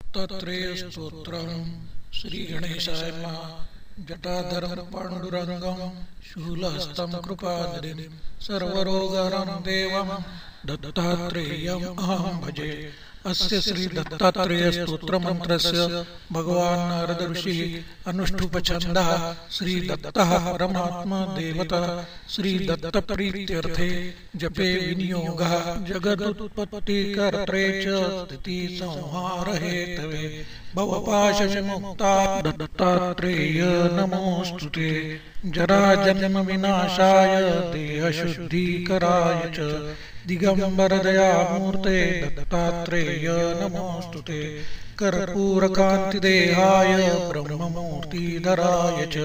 दत्तात्रेय स्तोत्रम. श्री गणेशाय नमः. जटाधरं पाण्डुरंगं शूलहस्तं कृपानिधिं सर्वरोगहरं देवं दत्तात्रेयम् अहं भजे. अस्य श्री दत्तात्रेय स्तोत्र मंत्रस्य भगवान नारद ऋषि अनुष्ठुप छंदः. श्री दत्तः परमात्मा देवता. श्री दत्त प्रीत्यर्थे जपे विनियोगः. जगदुत्पत्ति कर्त्रे च स्थिति संहार हेतवे भवपाश विमुक्ता दत्तात्रेय नमोस्तुते. जरा जन्म विनाशाय देह शुद्धीकराय च दिगंबर दयामूर्ते दत्तात्रेय नमोस्तुते. कर्पूर कांति देहाय ब्रह्ममूर्तिधराय च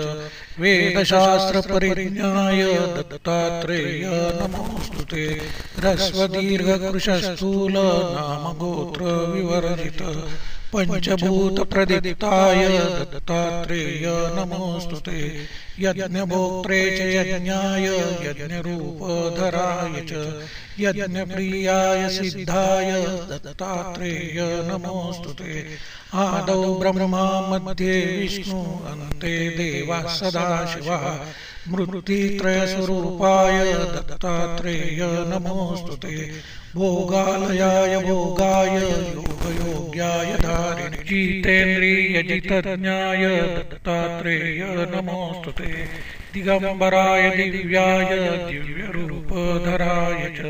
वेदशास्त्र परिज्ञाय दत्तात्रेय नमोस्तुते. ह्रस्व दीर्घ कृश स्थूल नाम गोत्र विवर्जित पंचभूत प्रदीप्ताय दत्तात्रेय नमोस्तुते. यज्ञभोक्त्रे च यज्ञाय यज्ञरूपधराय च यज्ञप्रियाय सिद्धाय दत्तात्रेय नमोस्तुते. आदौ ब्रह्मा मध्ये विष्णु अन्ते देवः सदाशिवः मृत्युत्रयस्वरूपाय दत्तात्रेय नमोस्तुते. भोगालयाय भोगाय योगयोग्याय धारिणे जितेन्द्रिय जितज्ञाय दत्तात्रेय नमोस्तुते. दिगंबराय दिव्याय दिव्यरूपधराय च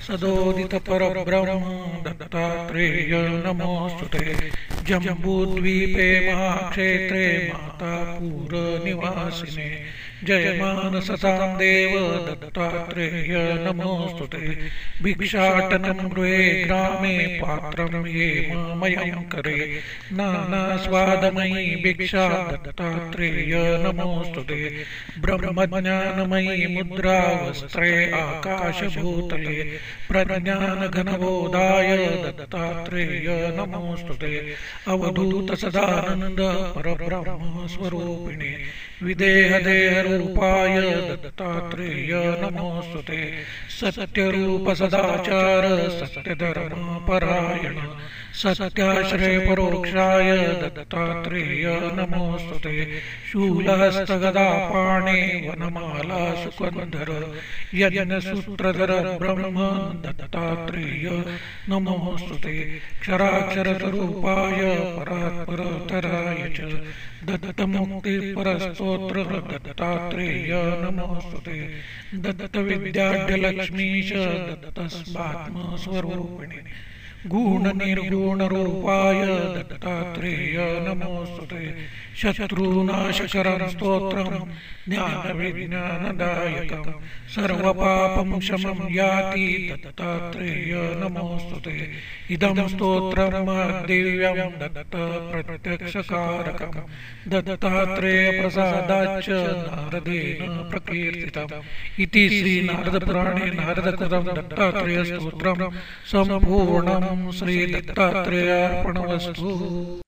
सदोदित परब्रह्म दत्तात्रेय नमोस्तुते. जम्बूद्वीपे महाक्षेत्रे मातापुर निवासिने जयमानसतां देव दत्तात्रेय नमोस्तुते. भिक्षाटनं गृहे ग्रामे पात्रं हेममयं करे नानास्वादमयी भिक्षा दत्तात्रेय नमोस्तुते. ब्रह्मज्ञानमयी मुद्रा वस्त्रे आकाशभूतले प्रज्ञानघनबोधाय दत्तात्रेय नमोस्तुते. अवधूत सदानंद परब्रह्म स्वरूपिणे विदेहदेहरूपाय दत्तात्रेय नमोस्तुते. सत्यरूप सदाचार सत्यधर्म परायण सत्याश्रय परोक्षाय दत्तात्रेय नमोस्तुते. शूलहस्तगदापाणे वनमाला सुकंधर यज्ञसूत्रधर ब्रह्म दत्तात्रेय नमोस्तुते. क्षराक्षरस्वरूपाय परात्परतराय च दत्तमुक्तिपरस्तोत्र दत्तात्रेय नमोस्तुते. दत्तविद्याढ्यलक्ष्मीश दत्तस्मात्मस्वरूपिणे गुणनिर्गुणरूपाय दत्तात्रेय नमोस्तुते. शत्रुनाशकरं स्तोत्रं ज्ञानविज्ञानदायकं सर्वपापं शमं याति दत्तात्रेय नमोस्तुते. इदं स्तोत्रं दिव्यं दत्त प्रत्यक्षकारकं दत्तात्रेय प्रसादाच्च नारदेन प्रकीर्तितम्. इति श्री नारदपुराणे नारदकृतं दत्तात्रेय स्तोत्रं सम्पूर्णं. श्री दत्तात्रेयार्पणमस्तु.